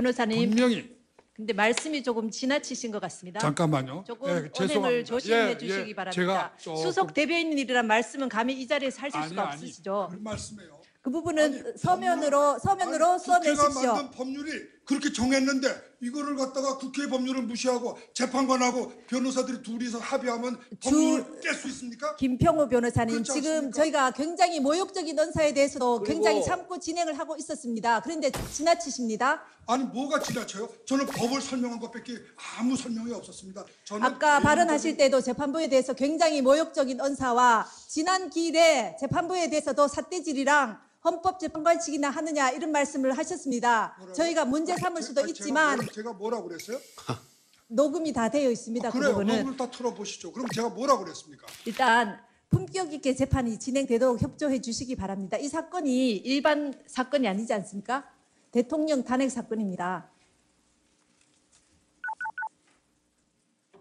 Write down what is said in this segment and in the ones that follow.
변호사님. 분명히 근데 말씀이 조금 지나치신 것 같습니다. 잠깐만요. 조금 예, 언행을 죄송합니다. 조심해 예, 주시기 예, 바랍니다. 제가 조금- 수석 대변인이란 말씀은 감히 이 자리에서 하실 아니, 수가 아니, 없으시죠. 그 말씀이에요. 그 부분은 서면으로 국회가 써내십시오. 만든 법률이 그렇게 정했는데 이거를 갖다가 국회 법률을 무시하고 재판관하고 변호사들이 둘이서 합의하면 법률을 깰 수 있습니까? 김평우 변호사님, 그렇지 지금 않습니까? 저희가 굉장히 모욕적인 언사에 대해서도 그리고- 굉장히 참고 진행을 하고 있었습니다. 그런데 지나치십니다. 아니 뭐가 지나쳐요? 저는 법을 설명한 것밖에 아무 설명이 없었습니다. 저는 아까 개인적인- 발언하실 때도 재판부에 대해서 굉장히 모욕적인 언사와 지난 기일에 재판부에 대해서도 삿대질이랑 헌법재판관식이나 하느냐 이런 말씀을 하셨습니다. 뭐라고요? 저희가 문제 삼을 수도 아니, 있지만 제가 뭐라고 그랬어요? 녹음이 다 되어 있습니다. 그 그래요. 부분은. 법을 다 틀어보시죠. 그럼 제가 뭐라고 그랬습니까? 일단 품격 있게 재판이 진행되도록 협조해 주시기 바랍니다. 이 사건이 일반 사건이 아니지 않습니까? 대통령 탄핵 사건입니다.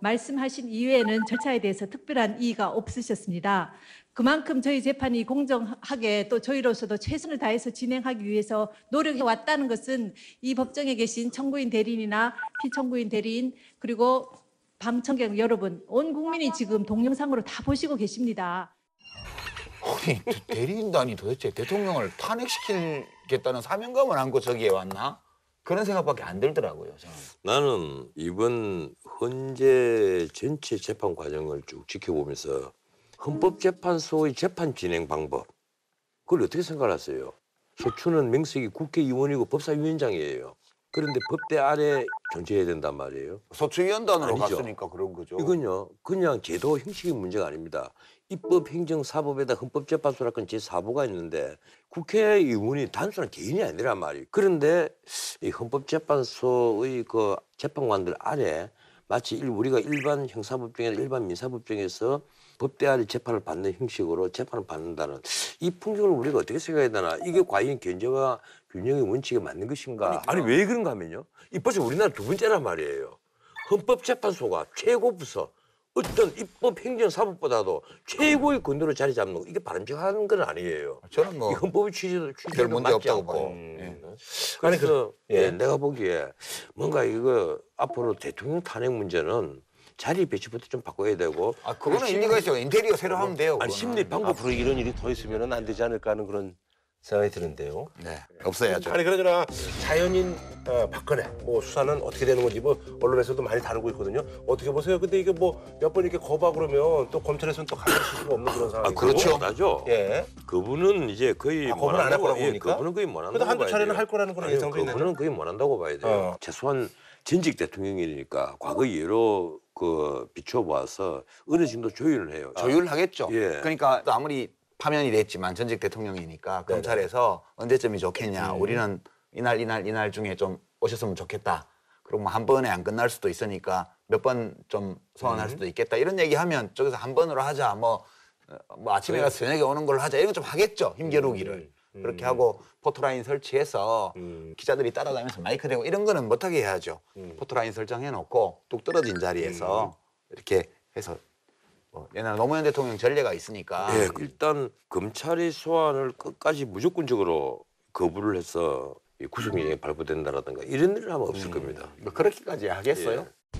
말씀하신 이외에는 절차에 대해서 특별한 이의가 없으셨습니다. 그만큼 저희 재판이 공정하게 또 저희로서도 최선을 다해서 진행하기 위해서 노력해 왔다는 것은 이 법정에 계신 청구인 대리인이나 피청구인 대리인 그리고 방청객 여러분, 온 국민이 지금 동영상으로 다 보시고 계십니다. 아니, 대리인단이 도대체 대통령을 탄핵시키겠다는 사명감을 안고 저기에 왔나? 그런 생각밖에 안 들더라고요, 저는. 나는 이번 헌재 전체 재판 과정을 쭉 지켜보면서 헌법재판소의 재판 진행 방법 그걸 어떻게 생각하세요? 소추는 명색이 국회의원이고 법사위원장이에요. 그런데 법대 아래 존재해야 된단 말이에요. 소추위원단으로 아니죠. 갔으니까 그런 거죠. 이건요, 그냥 제도 형식의 문제가 아닙니다. 입법, 행정, 사법에다 헌법재판소라는 제4부가 있는데 국회의원이 단순한 개인이 아니란 말이에요. 그런데 이 헌법재판소의 그 재판관들 아래 마치 우리가 일반 형사법정이나 일반 민사법정에서 법대 아래 재판을 받는 형식으로 재판을 받는다는 이 풍경을 우리가 어떻게 생각해야 되나? 이게 과연 견제와 균형의 원칙에 맞는 것인가? 아니 왜 그런가 하면요. 이 벌써 우리나라 두 번째란 말이에요. 헌법재판소가 최고 부서 어떤 입법, 행정, 사법보다도 최고의 권도로 자리 잡는 거 이게 바람직한 건 아니에요. 저는 뭐 이 헌법의 취지도 별 문제 맞지 없다고 않고. 봐요. 예. 그래서 예. 내가 보기에 뭔가 이거 앞으로 대통령 탄핵 문제는 자리 배치부터 좀 바꿔야 되고. 아, 그거는 일리가 있어요. 인테리어 새로 하면 돼요. 아니 그거는. 심리 방법으로 이런 일이 더 있으면 안 되지 않을까 하는 그런 생각이 드는데요. 네, 없어야죠. 아니 그러잖아 자연인 박근혜 뭐 수사는 어떻게 되는 건지 뭐 언론에서도 많이 다루고 있거든요. 어떻게 보세요? 근데 이게 뭐 몇 번 이렇게 거부하고 그러면 또 검찰에서는 또 가만히 있을 수가 없는 그런 상황이고. 그렇죠. 나죠. 예. 그분은 이제 거의 거부는 안 할 거라고 보니까? 그분은 거의 못 한다고 그래도 한두 봐야 차례는 돼요. 할 거라는 그런 아니요, 예상도 있는데. 그분은 거의 못 한다고 봐야 돼요. 최소한 전직 대통령이니까 과거 여러 그 비춰봐서 어느 정도 조율을 해요. 조율하겠죠. 예. 그러니까 또 아무리 파면이 됐지만 전직 대통령이니까 검찰에서 언제쯤이 좋겠냐. 우리는 이날 중에 좀 오셨으면 좋겠다. 그리고 뭐 한 번에 안 끝날 수도 있으니까 몇 번 좀 소환할 수도 있겠다. 이런 얘기하면 저기서 한 번으로 하자. 뭐 아침에 가서 저녁에 오는 걸로 하자. 이런 거 좀 하겠죠. 힘겨루기를. 그렇게 하고 포토라인 설치해서 기자들이 따라다니면서 마이크 대고 이런 거는 못하게 해야죠. 포토라인 설정해놓고 뚝 떨어진 자리에서 이렇게 해서 옛날 노무현 대통령 전례가 있으니까 예, 일단 검찰의 소환을 끝까지 무조건적으로 거부를 해서 이 구속영장이 발부된다라든가 이런 일을 하면 없을 겁니다. 뭐 그렇게까지 하겠어요? 예.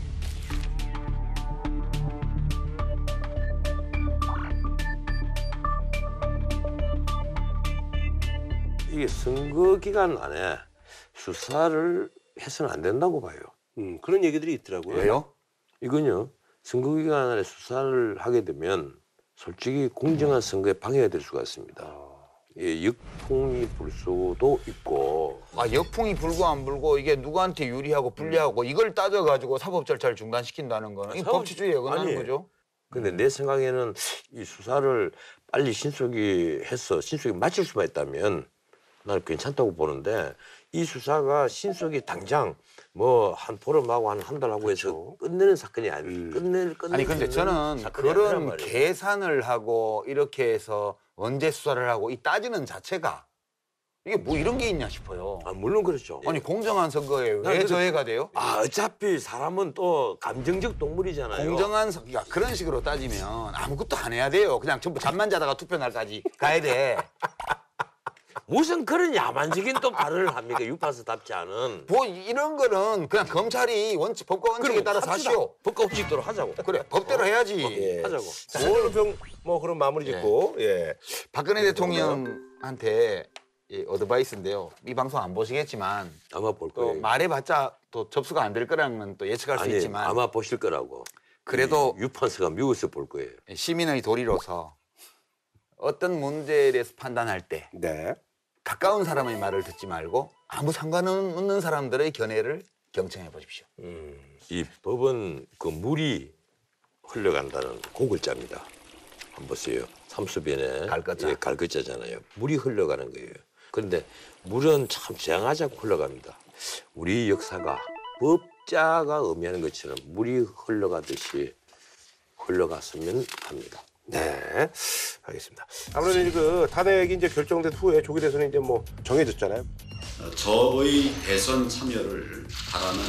이게 선거 기간 안에 수사를 해서는 안 된다고 봐요. 그런 얘기들이 있더라고요. 왜요? 이건요, 선거 기간 안에 수사를 하게 되면 솔직히 공정한 선거에 방해가 될 수가 있습니다. 예, 역풍이 불 수도 있고. 아, 역풍이 불고 안 불고 이게 누구한테 유리하고 불리하고 이걸 따져가지고 사법 절차를 중단시킨다는 거는 이 법치주의에 어긋나는 아니, 거죠. 근데 내 생각에는 이 수사를 빨리 신속히 해서 신속히 마칠 수만 있다면 나는 괜찮다고 보는데 이 수사가 신속히 당장 뭐 한 보름하고 한 달하고 해서 끝내는 사건이 끝내는 아니 근데 저는 사건이 아니란 그런 말이에요. 계산을 하고 이렇게 해서 언제 수사를 하고 이 따지는 자체가 이게 뭐 이런 게 있냐 싶어요. 아, 물론 그렇죠. 아니 공정한 선거에 왜 그래도- 저해가 돼요? 아, 어차피 사람은 또 감정적 동물이잖아요. 공정한 선거 그런 식으로 따지면 아무것도 안 해야 돼요. 그냥 전부 잠만 자다가 투표 날까지 가야 돼. 무슨 그런 야만적인 또 발언을 합니까? 유파수답지 않은. 뭐 이런 거는 그냥 검찰이 법과 원칙에 따라서 합시다. 하시오. 법과 원칙대로 하자고. 그래, 법대로 해야지. 예. 하자고. 자, 오늘 평뭐 그런 마무리 짓고 예. 박근혜 대통령한테 어드바이스인데요. 이 방송 안 보시겠지만 아마 볼 또 거예요. 말해봤자 또 접수가 안 될 거라는 건 또 예측할 수 아니, 있지만 아마 보실 거라고. 그래도 유판서가 미국에서 볼 거예요. 시민의 도리로서 어떤 문제에 대해서 판단할 때 네. 가까운 사람의 말을 듣지 말고 아무 상관없는 사람들의 견해를 경청해 보십시오. 이 법은 그 물이 흘러간다는 그 글자입니다. 한번 보세요. 삼수변에 갈것자. 예, 갈것자잖아요. 물이 흘러가는 거예요. 그런데 물은 참 쟁하자고 흘러갑니다. 우리 역사가 법자가 의미하는 것처럼 물이 흘러가듯이 흘러갔으면 합니다. 네, 알겠습니다. 아무래도 그 탄핵이 이제 결정된 후에 조기 대선이 이제 뭐 정해졌잖아요. 저의 대선 참여를 바라는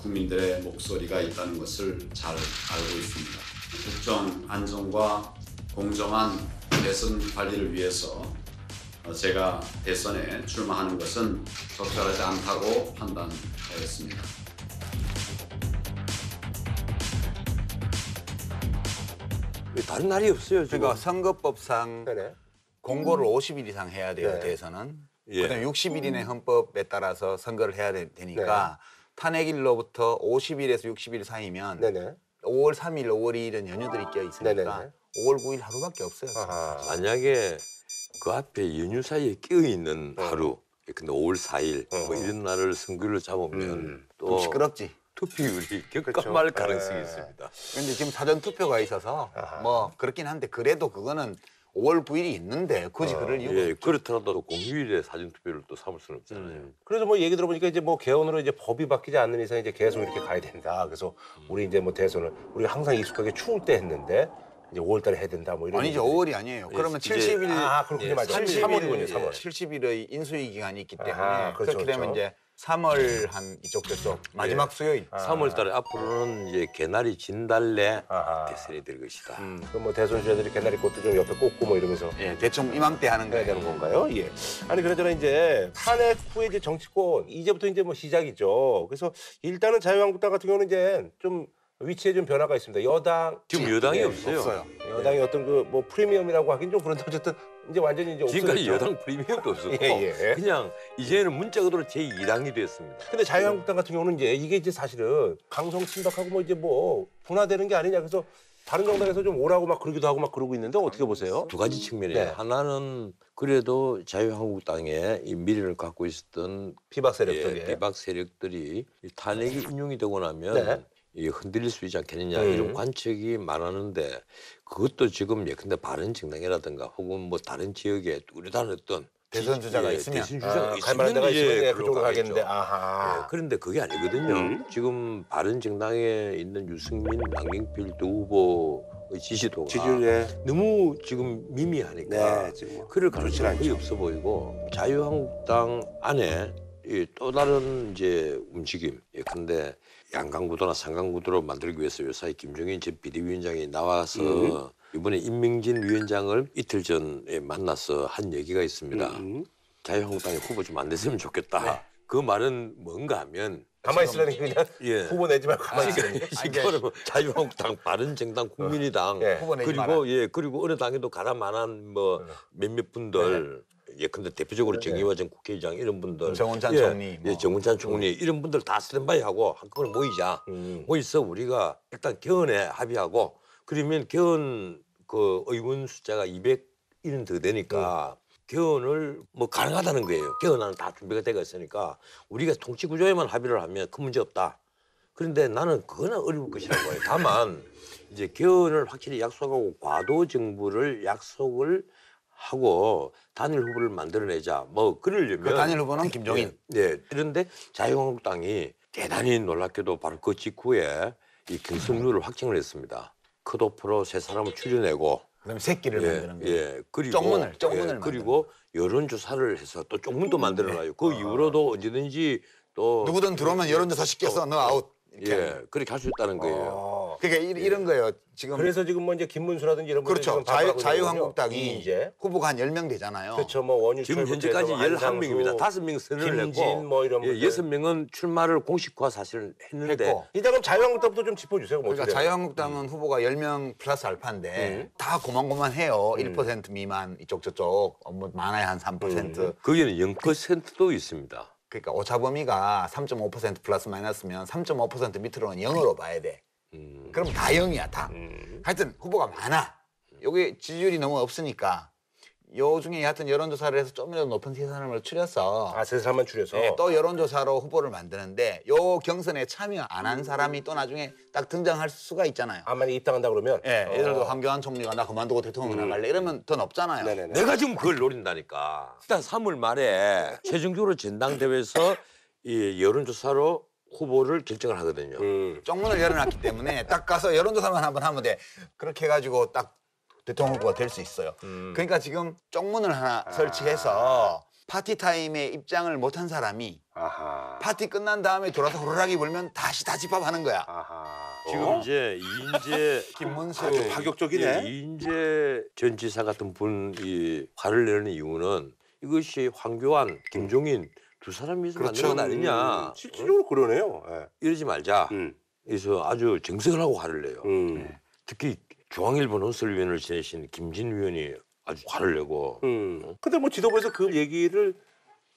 국민들의 목소리가 있다는 것을 잘 알고 있습니다. 국정 안정과 공정한 대선 관리를 위해서 제가 대선에 출마하는 것은 적절하지 않다고 판단하였습니다. 다른 날이 없어요. 지금. 그러니까 선거법상 네네. 공고를 50일 이상 해야 돼요. 네. 대선은. 예. 그다음에 60일 이내 헌법에 따라서 선거를 해야 되니까 탄핵일로부터 50일에서 60일 사이면 네네. 5월 3일, 5월 2일은 연휴들이 껴 있으니까 네네네. 5월 9일 하루밖에 없어요. 아하. 만약에 그 앞에 연휴 사이에 끼어 있는 하루, 근데 5월 4일 뭐 이런 날을 선거를 잡으면 좀 또 시끄럽지. 투표율이 그렇죠. 격감할 가능성이 네. 있습니다. 근데 지금 사전 투표가 있어서 아하. 뭐 그렇긴 한데 그래도 그거는 5월 9일이 있는데 굳이 그럴 이유가 예, 없죠. 그렇더라도 공휴일에 사전 투표를 또 삼을 수는 없잖아요. 그래서 뭐 얘기 들어보니까 이제 뭐 개헌으로 이제 법이 바뀌지 않는 이상 이제 계속 이렇게 가야 된다. 그래서 우리 이제 뭐 대선을 우리가 항상 익숙하게 추울 때 했는데 이제 5월달에 해야 된다. 뭐 이런. 아니죠. 5월이 아니에요. 그러면 이제- 70일 아 그렇군요. 맞아요. 3월이군요. 3월. 70일의 인수위 기간이 있기 때문에 아하, 그렇죠, 그렇게 되면 그렇죠. 이제 3월 한 이쪽 돼서 마지막 수요일. 3월 달에 앞으로는 이제 개나리 진달래 아하. 대선이 될 것이다. 그럼 뭐 대선 주자들이 개나리 꽃도 좀 옆에 꽂고 뭐 이러면서 예, 대충 이맘때 하는 해야 거예요. 되는 건가요? 예. 아니 그러잖아 이제 탄핵 후에 이제 정치권 이제부터 이제 뭐 시작이죠. 그래서 일단은 자유한국당 같은 경우는 이제 좀 위치에 좀 변화가 있습니다. 여당 지금 여당이 네, 없어요. 여당이 어떤 그 뭐 프리미엄이라고 하긴 좀 그런데 어쨌든 이제 완전히 이제 지금까지 없어졌죠. 여당 프리미엄도 없었고 예. 그냥 이제는 문자 그대로 제2당이 됐습니다. 근데 자유한국당 같은 경우는 이제 이게 이제 사실은 강성 친박하고 뭐 이제 뭐 분화되는 게 아니냐 그래서 다른 정당에서 좀 오라고 막 그러기도 하고 막 그러고 있는데 어떻게 보세요? 두 가지 측면이에요. 네. 하나는 그래도 자유한국당에 이 미래를 갖고 있었던 비박 세력들이. 예, 비박 세력들이 이 탄핵이 인용이 되고 나면 네. 이 흔들릴 수 있지 않겠느냐 이런 관측이 많았는데 그것도 지금 예컨대 바른정당이라든가 혹은 뭐 다른 지역에 뚜렷한 어떤 대선 주자가 있으면. 대선 주자가 갈 만한 데가 이제 있으면 예, 그걸로 그쪽으로 가겠죠. 가겠는데 아하. 예, 그런데 그게 아니거든요. 지금 바른정당에 있는 유승민, 남경필 두 후보의 지지도가 지지율에 너무 지금 미미하니까 네, 지금 뭐 그럴 좋진 가능성이 거의 않죠. 없어 보이고 자유한국당 안에 이 또 다른 이제 움직임. 예컨대 양강구도나 상강구도로 만들기 위해서 요사이 김종인 전 비대위원장이 나와서 이번에 임명진 위원장을 이틀 전에 만나서 한 얘기가 있습니다. 자유한국당에 후보 좀 안 냈으면 좋겠다. 네. 그 말은 뭔가 하면 가만히 있으려니 그냥 예. 후보 내지 말고 가만히 있으려니. 지금 자유한국당, 바른정당, 국민의당 예. 후보 내지 마라. 그리고 예 그리고 어느 당에도 가라 만한 뭐 몇몇 분들 예컨대 대표적으로 정의화 전 국회의장 이런 분들 정운찬 예, 총리 뭐. 예, 정운찬 총리 이런 분들 다 스탠바이하고 한꺼번에 모이자 모이서 우리가 일단 개헌에 합의하고 그러면 개헌 그 의원 숫자가 200일은 더 되니까 개헌을 뭐 가능하다는 거예요. 개헌안은 다 준비가 되어 있으니까 우리가 통치 구조에만 합의를 하면 큰 문제 없다. 그런데 나는 그거는 어려울 것이라고 봐요. 다만 이제 개헌을 확실히 약속하고 과도 정부를 약속을 하고 단일 후보를 만들어내자. 뭐 그러려면 그 단일 후보는 김종인. 네. 그런데 자유한국당이 대단히 놀랍게도 바로 그 직후에 이 경선룰을 확정을 했습니다. 컷오프로 세 사람을 추려내고 그다음에 새끼를 만드는 거예요. 예, 그리고 쪽문을 그리고 여론조사를 해서 또 쪽문도 만들어놔요. 그 이후로도 언제든지 또 누구든 들어오면 여론조사 시켜서 너 아웃. 이렇게 하는 예, 그렇게 할 수 있다는 거예요. 그러니까 이런 거예요. 지금 그래서 지금 뭐 이제 김문수라든지 이런 분들이 그렇죠. 지금 반발하고 자유한국당이 이제 후보가 한 10명 되잖아요. 그렇죠. 뭐 원유철 지금 현재까지 11명입니다. 5명 선언을 김진 했고 뭐 이런 분들. 6명은 출마를 공식화 사실은 했는데 했고. 일단 그럼 자유한국당부터 좀 짚어주세요. 뭐 그러니까 어떻게 자유한국당은 후보가 10명 플러스 알파인데 다 고만고만해요. 1% 미만 이쪽 저쪽 뭐 많아야 한 3%. 거기는 0%도 있습니다. 그러니까 오차범위가 3.5% 플러스 마이너스면 3.5% 밑으로는 0으로 봐야 돼. 그럼 다 0이야 다. 하여튼 후보가 많아. 여기 지지율이 너무 없으니까 요 중에 하여튼 여론조사를 해서 좀이라도 높은 세산을 추려서 세 사람만 줄여서 네, 또 여론조사로 후보를 만드는데 요 경선에 참여 안 한 사람이 또 나중에 딱 등장할 수가 있잖아요. 만약에 입당한다 그러면 예, 예를 들어 황교안 총리가 나 그만두고 대통령 나갈래 이러면 더 높잖아요. 네네네. 내가 지금 그걸 노린다니까. 일단 3월 말에 최종적으로 전당대회에서 이 여론조사로 후보를 결정을 하거든요. 쪽문을 열어놨기 때문에 딱 가서 여론조사만 한번 하면 돼. 그렇게 해가지고 딱 대통령 후보가 될 수 있어요. 그러니까 지금 쪽문을 하나 설치해서 파티 타임에 입장을 못한 사람이 아하. 파티 끝난 다음에 돌아서 호루라기 불면 다시 다 집합하는 거야. 아하. 지금 이제 이인재 김문수 아주 파격적이네. 이인재 전 지사 같은 분이 화를 내는 이유는 이것이 황교안, 김종인 두 사람이 그렇죠. 만든 건 아니냐. 실질적으로 그러네요. 예. 이러지 말자. 그래서 아주 정색을 하고 화를 내요. 특히 중앙일보 논설위원을 지내신 김진 위원이 아주 화를 내고. 근데 뭐 지도부에서 그 얘기를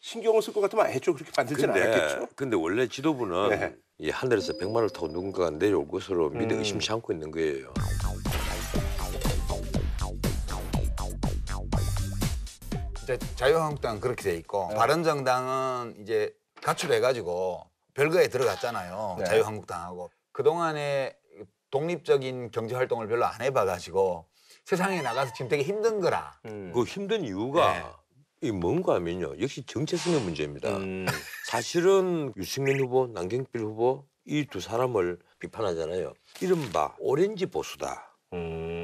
신경을 쓸 것 같으면 안 했죠. 그렇게 만들지는 않았겠죠. 근데 원래 지도부는 네. 이 하늘에서 100만을 타고 누군가가 내려올 것으로 믿어 의심치 않고 있는 거예요. 이제 자유한국당은 그렇게 돼 있고 바른정당은 이제 가출해가지고 별거에 들어갔잖아요. 네. 자유한국당하고 그동안에 독립적인 경제 활동을 별로 안 해봐가지고 세상에 나가서 지금 되게 힘든 거라. 그 힘든 이유가 이 뭔가 하면요. 역시 정체성의 문제입니다. 사실은 유승민 후보, 남경필 후보 이 두 사람을 비판하잖아요. 이른바 오렌지 보수다.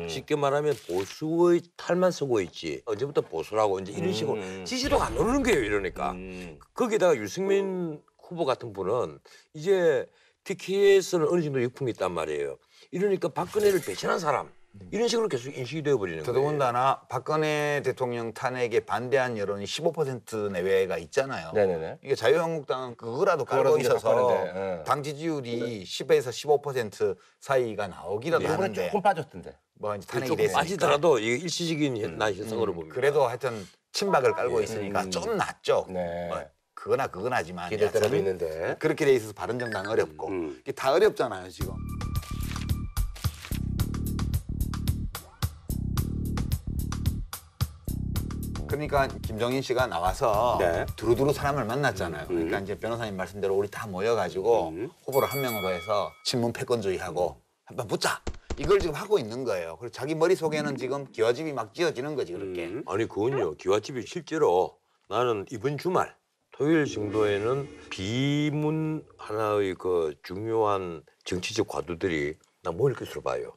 쉽게 말하면 보수의 탈만 쓰고 있지. 언제부터 보수라고 이제 이런 식으로 지지도가 안 오르는 거예요. 이러니까. 거기다가 유승민 후보 같은 분은 이제 TK에서는 어느 정도 역풍이 있단 말이에요. 이러니까 박근혜를 배신한 사람. 이런 식으로 계속 인식이 되어버리는 거예요. 더더군다나 박근혜 대통령 탄핵에 반대한 여론이 15% 내외가 있잖아요. 네네네. 이게 자유한국당은 그거라도 깔고 그거라도 이제 있어서 바꿨는데, 예. 당 지지율이 10에서 15% 사이가 나오기라도 이번에 하는데 조금 빠졌던데. 뭐 이제 탄핵이 조금 됐으니까 빠지더라도 이게 일시적인 현상으로 봅니다. 그래도 하여튼 친박을 깔고 있으니까 좀 낫죠. 네. 뭐 그거나 그거나지만 기댈 때라도 여하튼 있는데. 그렇게 돼 있어서 바른정당 어렵고 이게 다 어렵잖아요 지금. 그러니까 김종인 씨가 나와서 네. 두루두루 사람을 만났잖아요. 그러니까 이제 변호사님 말씀대로 우리 다 모여가지고 후보를 한 명으로 해서 친문 패권주의하고 한번 붙자. 이걸 지금 하고 있는 거예요. 그리고 자기 머릿속에는 지금 기와집이 막 지어지는 거지 그렇게. 아니 그건요. 기와집이 실제로 나는 이번 주말 토요일 정도에는 비문 하나의 그 중요한 정치적 과도들이 나 모일 것으로 봐요.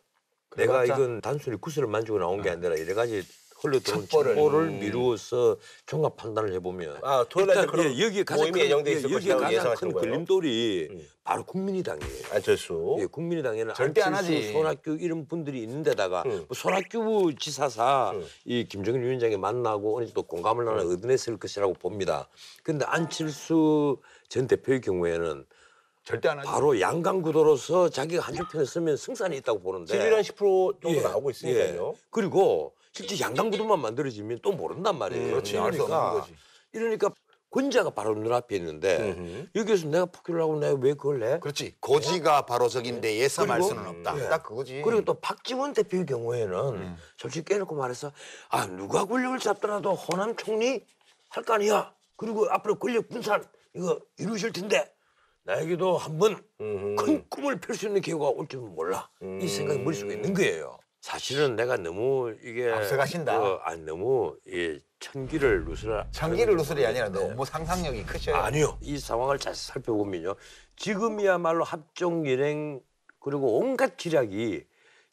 내가 그래봤자? 이건 단순히 구슬을 만지고 나온 게 아니라 여러 가지 흘러들어온 첩보를. 첩보를 미루어서 종합 판단을 해보면 아, 토요일 날 그런 여기 가장 모임이 큰 예정돼 있을 여기 것이라고 가장 예상하시는 큰 거예요? 걸림돌이 바로 국민의당이에요. 안철수. 예, 국민의당에는 절대 안 안철수, 하지. 손학규 이런 분들이 있는데다가 뭐 손학규 지사사 이 김정일 위원장이 만나고 어느 정도 공감을 하나 얻어냈을 것이라고 봅니다. 그런데 안철수 전 대표의 경우에는 절대 안 하죠. 바로 양강구도로서 자기가 한쪽 편에 서면 승산이 있다고 보는데 지지율 한 10% 정도 예, 나오고 있으니까요. 예. 그리고 실제 양강구도만 만들어지면 또 모른단 말이에요. 그렇지, 알수 없는 거지. 이러니까 권자가 바로 눈앞에 있는데 여기에서 내가 포기를 하고 내가 왜 그걸 해? 그렇지. 고지가 바로 저긴데 예sam할 그리고- 수는 없다. 예. 딱 그거지. 그리고 또 박지원 대표의 경우에는 솔직히 깨놓고 말해서 아 누가 권력을 잡더라도 호남 총리 할 거 아니야. 그리고 앞으로 권력 분산 이거 이루실 텐데 나에게도 한번 큰 꿈을 펼 수 있는 기회가 올지 몰라. 이 생각이 머릿속에 있는 거예요. 사실은 내가 너무 이게 앞서가신다. 아니 너무 이 천기를 누스라 장기를 누설이 아니라 너무 상상력이 크셔요. 아니요. 이 상황을 잘 살펴보면요. 지금이야말로 합종 일행 그리고 온갖 지략이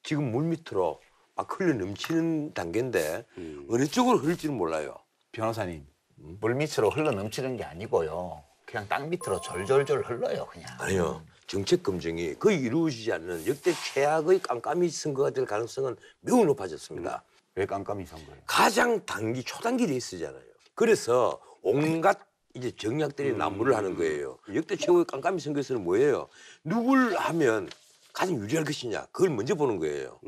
지금 물밑으로 막 흘러 넘치는 단계인데 어느 쪽으로 흐를지는 몰라요. 변호사님, 물 밑으로 흘러 넘치는 게 아니고요. 그냥 땅 밑으로 졸졸졸 흘러요, 그냥. 아니요. 정책 검증이 거의 이루어지지 않는 역대 최악의 깜깜이 선거가 될 가능성은 매우 높아졌습니다. 왜 깜깜이 선거예요? 가장 단기 초단기 레이스잖아요. 그래서 온갖 이제 정략들이 난무를 하는 거예요. 역대 최고의 깜깜이 선거에서는 뭐예요? 누굴 하면 가장 유리할 것이냐 그걸 먼저 보는 거예요.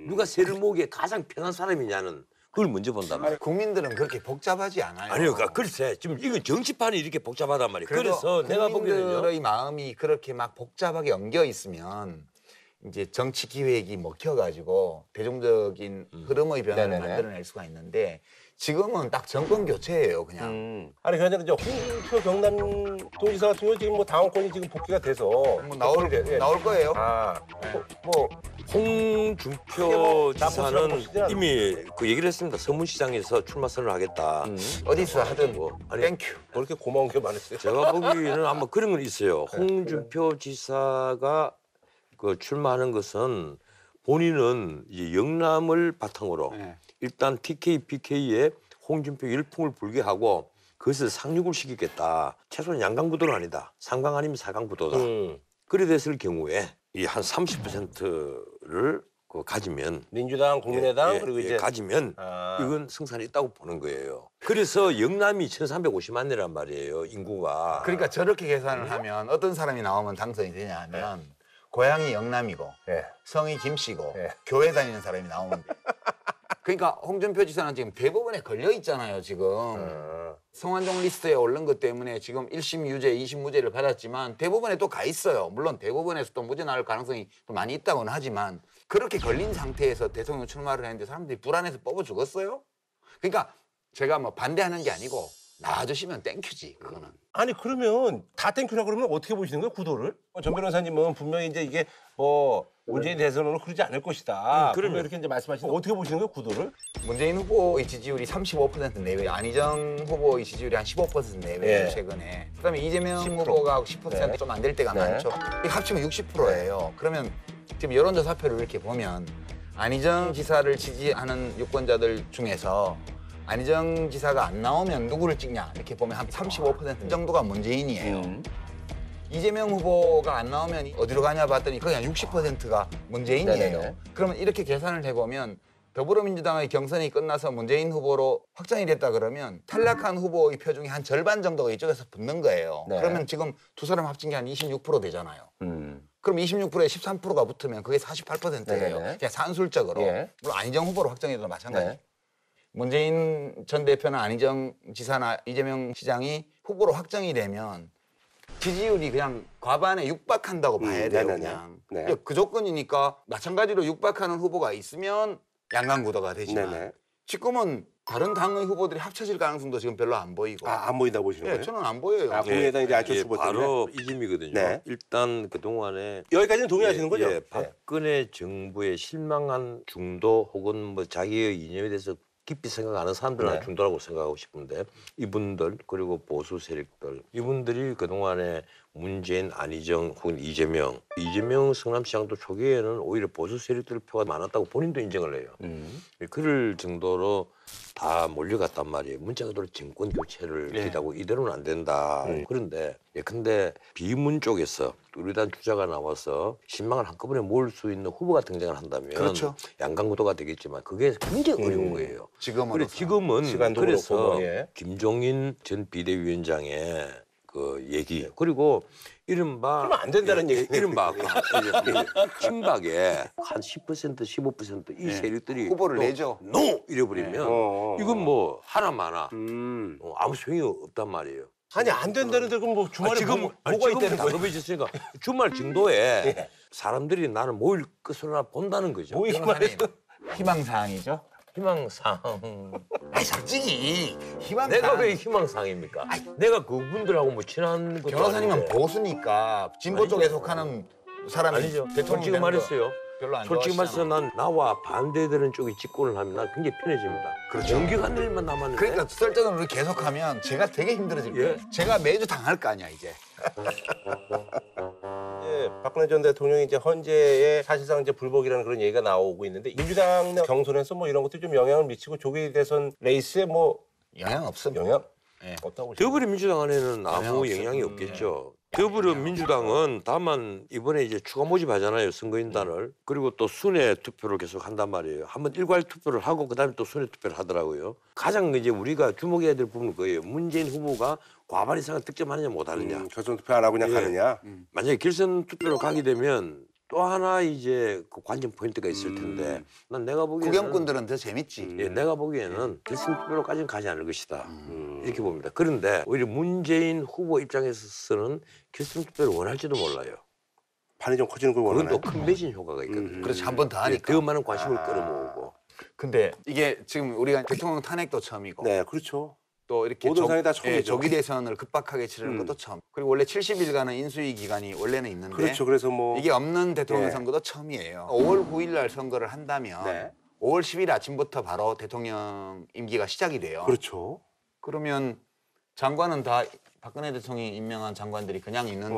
누가 세를 모으기에 가장 편한 사람이냐는 그걸 먼저 본단 말이에요. 국민들은 그렇게 복잡하지 않아요. 아니요, 그러니까 글쎄 지금 이건 정치판이 이렇게 복잡하단 말이에요. 그래서 내가 보기에는요. 국민들의 마음이 그렇게 막 복잡하게 엉겨 있으면 이제 정치 기획이 먹혀가지고 대중적인 흐름의 변화를 네네네. 만들어낼 수가 있는데 지금은 딱 정권 교체예요, 그냥. 아니 그냥 이제 홍준표 경남도지사 같은 경우 지금 뭐 당원권이 지금 복귀가 돼서 뭐 나올 거예요. 아, 뭐 홍준표 지사는 나쁘지 이미 그 얘기를 했습니다. 서문시장에서 출마 선언을 하겠다. 어디서 하든 뭐 아니 땡큐. 뭐 이렇게 고마운 게 많으세요? 제가 보기에는 아마 그런 건 있어요. 홍준표 지사가 그 출마하는 것은 본인은 이제 영남을 바탕으로 네. 일단 TK, PK에 홍준표 열풍을 불게 하고 그것을 상륙을 시키겠다. 최소한 양강 구도는 아니다. 3강 아니면 4강 구도다. 그래 됐을 경우에 이 한 30%를 그 가지면 민주당, 국민의당 예, 그리고 예, 이제 가지면 아. 이건 승산이 있다고 보는 거예요. 그래서 영남이 1,350만 내란 말이에요. 인구가. 그러니까 저렇게 계산을 하면 어떤 사람이 나오면 당선이 되냐 하면 고향이 영남이고 예. 성이 김씨고 예. 교회 다니는 사람이 나오면 돼. 그러니까 홍준표 지사는 지금 대법원에 걸려 있잖아요, 지금. 성완종 리스트에 오른 것 때문에 지금 1심 유죄, 2심 무죄를 받았지만 대법원에 또 가 있어요. 물론 대법원에서 또 무죄 나올 가능성이 또 많이 있다고는 하지만 그렇게 걸린 상태에서 대통령 출마를 했는데 사람들이 불안해서 뽑아 죽었어요. 그러니까 제가 뭐 반대하는 게 아니고 나와주시면 땡큐지, 그거는. 아니 그러면 다 땡큐라 그러면 어떻게 보시는 거예요, 구도를? 전 변호사님은 분명히 이제 이게 뭐 문재인 대선으로 흐르지 않을 것이다. 그러면 이렇게 이제 말씀하시는 어떻게 보시는 거예요, 구도를? 문재인 후보의 지지율이 35% 내외, 안희정 후보의 지지율이 한 15% 내외예요, 예. 최근에. 그다음에 이재명 10%. 후보가 10% 네. 좀 안 될 때가 네. 많죠. 이게 합치면 60%예요. 그러면 지금 여론조사표를 이렇게 보면 안희정 지사를 지지하는 유권자들 중에서 안희정 지사가 안 나오면 누구를 찍냐 이렇게 보면 한 35% 정도가 문재인이에요. 이재명 후보가 안 나오면 어디로 가냐 봤더니 거의 한 60%가 문재인이에요. 네네네. 그러면 이렇게 계산을 해보면 더불어민주당의 경선이 끝나서 문재인 후보로 확정이 됐다 그러면 탈락한 후보의 표 중에 한 절반 정도가 이쪽에서 붙는 거예요. 네. 그러면 지금 두 사람 합친 게 한 26% 되잖아요. 그럼 26%에 13%가 붙으면 그게 48%예요. 네네네. 그냥 산술적으로. 예. 물론 안희정 후보로 확정해도 마찬가지. 네. 문재인 전 대표나 안희정 지사나 이재명 시장이 후보로 확정이 되면 지지율이 그냥 과반에 육박한다고 봐야 돼요, 네네네. 그냥. 네. 그 조건이니까 마찬가지로 육박하는 후보가 있으면 양강구도가 되지만 네네. 지금은 다른 당의 후보들이 합쳐질 가능성도 지금 별로 안 보이고. 아, 안 보인다고 보시는 예, 거예요? 저는 안 보여요. 아, 국민의당 이제 안철수 후보 때문에? 바로 이 점이거든요. 네. 일단 그동안에 여기까지는 동의하시는 거죠? 예, 박근혜 정부에 실망한 중도 혹은 뭐 자기의 이념에 대해서 깊이 생각하는 사람들은 네. 중도라고 생각하고 싶은데 이분들 그리고 보수 세력들 이분들이 그동안에 문재인, 안희정 혹은 이재명 성남시장도 초기에는 오히려 보수 세력들 표가 많았다고 본인도 인정을 해요. 그럴 정도로 다 몰려갔단 말이에요. 문자 그대로 정권 교체를 기대하고 이대로는 안 된다. 그런데 예컨대 비문 쪽에서 우리 당 주자가 나와서 신망을 한꺼번에 모을 수 있는 후보가 등장을 한다면 그렇죠. 양강구도가 되겠지만 그게 굉장히 어려운 거예요. 지금은 그래 지금은 시간도 그래서 그렇고 뭐, 예. 김종인 전 비대위원장의 그 얘기 그리고 이른바 그러면 안 된다는 얘기네. 이른바 친박에 한 10% 15%이 세력들이 후보를 또 내죠. 노 이래버리면 이건 뭐 하나마나 아무 소용이 없단 말이에요. 아니 안 된다는데 그럼 뭐 주말에 뭐가 있다는 거예요? 답답해졌으니까 주말 정도에 사람들이 나를 모일 것으로 본다는 거죠. 모이기만 해서 희망사항이죠. 희망상. 아니 솔직히 희망사항. 내가 왜 희망상입니까? 내가 그분들하고 뭐 친한 것도 변호사님은 아닌데. 보수니까 진보 쪽에 속하는 사람이 아니죠. 대통령 솔직히 되는 거 말했어요. 별로 안 솔직히 좋아하시잖아. 말해서 난 나와 반대되는 쪽이 집권을 하면 난 굉장히 편해집니다. 그렇죠. 연기가 한 일만 남았는데. 그러니까 설정을 계속하면 제가 되게 힘들어질 거예요. 예. 제가 매주 당할 거 아니야 이제. 예, 박근혜 전 대통령이 이제 헌재에 사실상 이제 불복이라는 그런 얘기가 나오고 있는데 민주당 내 경선에서 뭐 이런 것도 좀 영향을 미치고 조기 대선 레이스에 뭐 영향 없습니다. 영향 예. 없다고 보시죠? 더불어민주당 안에는 아무 없어요. 영향이 없겠죠. 더불어민주당은 다만 이번에 이제 추가 모집하잖아요, 선거인단을. 그리고 또 순회 투표를 계속 한단 말이에요. 한번 일괄 투표를 하고 그다음에 또 순회 투표를 하더라고요. 가장 이제 우리가 주목해야 될 부분은 그거예요. 문재인 후보가 과반 이상을 득점하느냐 못하느냐. 결선 투표 안 하고 그냥 예. 가느냐. 만약에 결선 투표로 가게 되면 또 하나 이제 그 관전 포인트가 있을 텐데 난 내가 보기에는 구경꾼들은 더 재밌지. 예, 내가 보기에는 결선 투표로까지는 가지 않을 것이다. 이렇게 봅니다. 그런데 오히려 문재인 후보 입장에서는 결선 투표를 원할지도 몰라요. 판이 좀 커지는 걸 그건 원하나요? 또 큰 매진 효과가 있거든요. 그렇지 한 번 더 하니까. 더 많은 관심을 끌어모으고. 근데 이게 지금 우리가 대통령 탄핵도 처음이고 네, 그렇죠. 또 이렇게 모든 상황이 다 처음이죠. 조기 대선을 급박하게 치르는 것도 처음. 그리고 원래 70일간은 인수위 기간이 원래는 있는데 그렇죠. 그래서 뭐 이게 없는 대통령 예. 선거도 처음이에요. 5월 9일 날 선거를 한다면 네. 5월 10일 아침부터 바로 대통령 임기가 시작이 돼요. 그렇죠. 그러면 장관은 다 박근혜 대통령이 임명한 장관들이 그냥 있는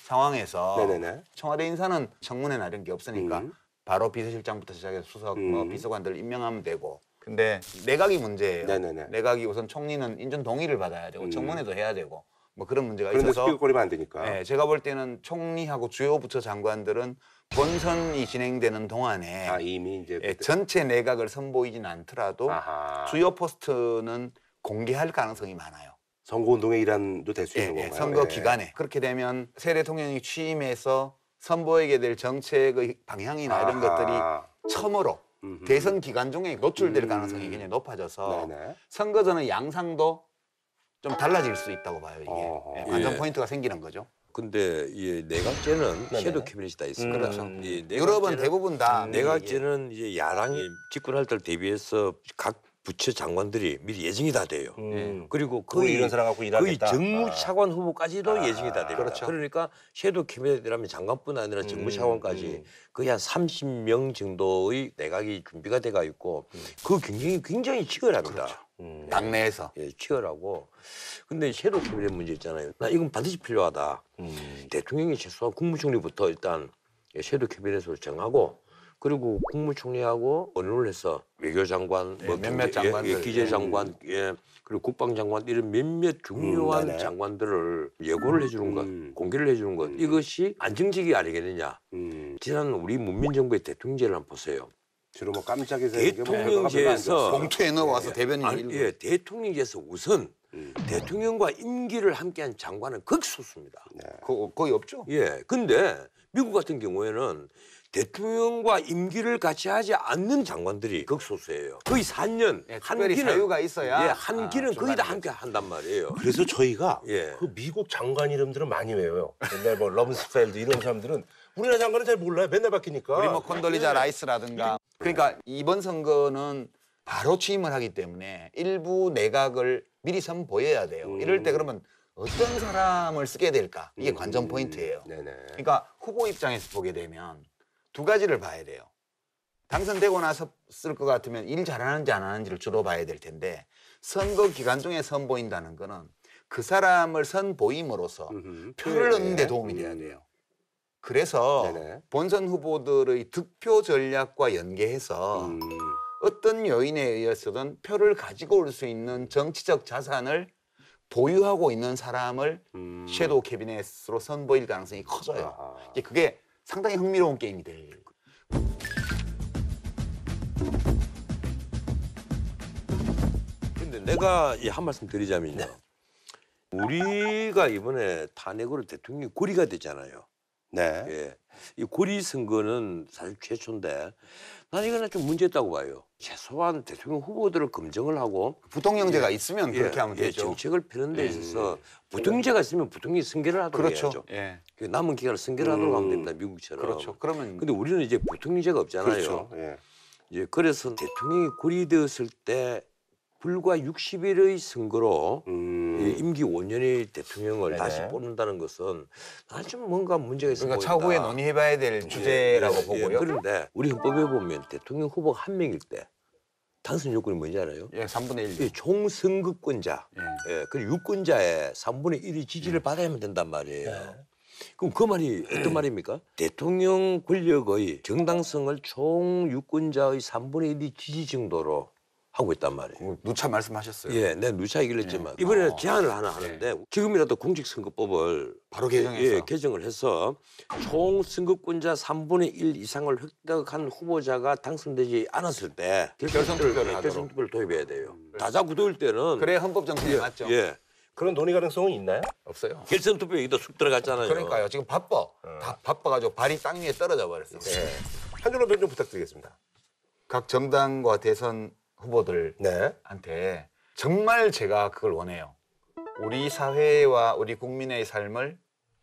상황에서 네네네. 청와대 인사는 청문회나 이런 게 없으니까 바로 비서실장부터 시작해서 수석, 비서관들 임명하면 되고. 근데 내각이 문제예요. 네네네. 내각이 우선 총리는 인준 동의를 받아야 되고 청문회도 해야 되고 뭐 그런 문제가 그런데 있어서 스피커거리면 안 되니까. 네, 제가 볼 때는 총리하고 주요 부처 장관들은 본선이 진행되는 동안에 아, 이미 이제 전체 내각을 선보이진 않더라도 아하. 주요 포스트는 공개할 가능성이 많아요. 선거운동의 일환도 될 수 있는 건가요? 선거 예. 기간에. 그렇게 되면 새 대통령이 취임해서 선보이게 될 정책의 방향이나 이런 것들이 처음으로 대선 기간 중에 노출될 가능성이 굉장히 높아져서 네네. 선거 전의 양상도 좀 달라질 수 있다고 봐요. 이게 어허. 관전 예. 포인트가 생기는 거죠. 근데 이 내각제는 네네. 섀도우 캐비닛이 다 있습니다. 그렇죠. 이 유럽은 내각제는- 대부분 다 내각제는 이제 야당이 집권할 때를 대비해서 각 부처 장관들이 미리 예정이 다 돼요. 그리고 거의 이런 사람 갖고 거의 일하겠다. 정무차관 후보까지도 예정이 다 됩니다. 그렇죠. 그러니까 섀도우 캐비닛이라면 장관뿐 아니라 정무차관까지 거의 한 30명 정도의 내각이 준비가 돼가 있고 그 경쟁이 굉장히 치열합니다. 당내에서. 예, 치열하고. 근데 섀도우 캐비닛 문제 있잖아요. 나 이건 반드시 필요하다. 대통령이 최소한 국무총리부터 일단 섀도우 캐비닛으로 정하고 그리고 국무총리하고 의논을 해서 외교장관, 뭐 몇몇 장관들. 기재장관, 예, 그리고 국방장관 이런 몇몇 중요한 네네. 장관들을 예고를 해주는 것, 공개를 해주는 것 이것이 안정적이 아니겠느냐. 지난 우리 문민정부의 대통령제를 한번 보세요. 주로 뭐 깜짝에서 대통령제에서 봉투에 넣어와서 대변인 아니, 읽고. 예, 대통령제에서 우선 대통령과 임기를 함께한 장관은 극소수입니다. 거의 없죠. 예, 근데 미국 같은 경우에는 대통령과 임기를 같이 하지 않는 장관들이 극소수예요. 거의 4년 예, 한 특별히 기는 사유가 있어야. 예, 한 기는 거의 다 중간에 함께 한단 말이에요. 그래서 저희가 예. 그 미국 장관 이름들은 많이 외워요. 옛날 뭐 럼스펠드 이런 사람들은 우리나라 장관은 잘 몰라요. 맨날 바뀌니까. 우리 뭐 콘돌리자 라이스라든가. 그러니까 이번 선거는 바로 취임을 하기 때문에 일부 내각을 미리 선보여야 돼요. 이럴 때 그러면 어떤 사람을 쓰게 될까? 이게 관전 포인트예요. 네네. 그러니까 후보 입장에서 보게 되면 두 가지를 봐야 돼요. 당선되고 나서 쓸 것 같으면 일 잘하는지 안 하는지를 주로 봐야 될 텐데 선거 기간 중에 선보인다는 거는 그 사람을 선보임으로써 표를 얻는 데 도움이 돼야 돼요. 그래서 네네. 본선 후보들의 득표 전략과 연계해서 어떤 요인에 의해서든 표를 가지고 올 수 있는 정치적 자산을 보유하고 있는 사람을 섀도우 캐비넷으로 선보일 가능성이 커져요. 이제 그게 상당히 흥미로운 게임이 돼요. 근데 내가 한 말씀 드리자면요. 우리가 이번에 탄핵으로 대통령이 고리가 됐잖아요. 네. 예. 이 고리 선거는 사실 최초인데 난 이거는 좀 문제있다고 봐요. 최소한 대통령 후보들을 검증을 하고 부통령제가 있으면 그렇게 하면 되죠. 정책을 펴는 데 있어서 부통령제가 있으면 부통령이 승계를 하도록 그렇죠. 해야죠. 예. 그 남은 기간을 승계를 하도록 하면 됩니다. 미국처럼. 그렇죠. 그러면 근데 우리는 이제 부통령제가 없잖아요. 그렇죠. 예. 이제 그래서 대통령이 고리되었을 때 불과 60일의 선거로 이 임기 5년의 대통령을 네네. 다시 뽑는다는 것은 나는 좀 뭔가 문제가 있어 그러니까 보인다. 차후에 논의해봐야 될 주제라고 보고요. 그런데 우리 헌법에 보면 대통령 후보가 한 명일 때 당선 요건이 뭔지 알아요? 예, 3분의 1. 이 총선거권자, 예, 그리고 유권자의 3분의 1의 지지를 받아야만 된단 말이에요. 그럼 그 말이 어떤 말입니까? 대통령 권력의 정당성을 총 유권자의 3분의 1의 지지 정도로 하고 있단 말이에요. 누차 말씀하셨어요. 예, 내가 누차 얘기를 했지만 이번에 제안을 하나 하는데 지금이라도 공직선거법을 바로 개정해서. 예, 개정을 해서 총 선거권자 3분의 1 이상을 획득한 후보자가 당선되지 않았을 때 결선투표를 하도록. 결선투표를 도입해야 돼요. 다자구도일 때는 그래 헌법 정신에 맞죠. 예, 그런 논의 가능성은 있나요? 없어요. 결선투표 얘기도 쑥 들어갔잖아요. 그러니까요. 지금 바빠. 다 바빠가지고 발이 땅 위에 떨어져 버렸어. 네. 한 줄로 변좀 부탁드리겠습니다. 각 정당과 대선 후보들한테 네. 정말 제가 그걸 원해요. 우리 사회와 우리 국민의 삶을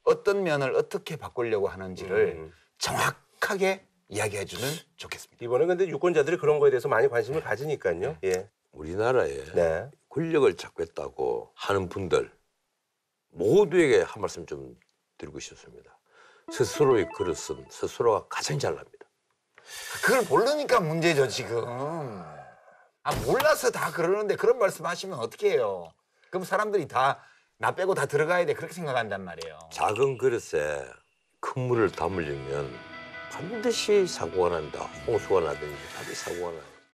어떤 면을 어떻게 바꾸려고 하는지를 정확하게 이야기해주면 좋겠습니다. 이번에 근데 유권자들이 그런 거에 대해서 많이 관심을 가지니까요. 예. 우리나라에 네. 권력을 잡겠다고 하는 분들 모두에게 한 말씀 좀 드리고 싶습니다. 스스로의 그릇은 스스로가 가장 잘납니다. 그걸 모르니까 문제죠 지금. 몰라서 다 그러는데 그런 말씀하시면 어떻게 해요? 그럼 사람들이 다 나 빼고 다 들어가야 돼 그렇게 생각한단 말이에요. 작은 그릇에 큰 물을 담으려면 반드시 사고가 난다. 홍수가 나든지 반드시 사고가 나요.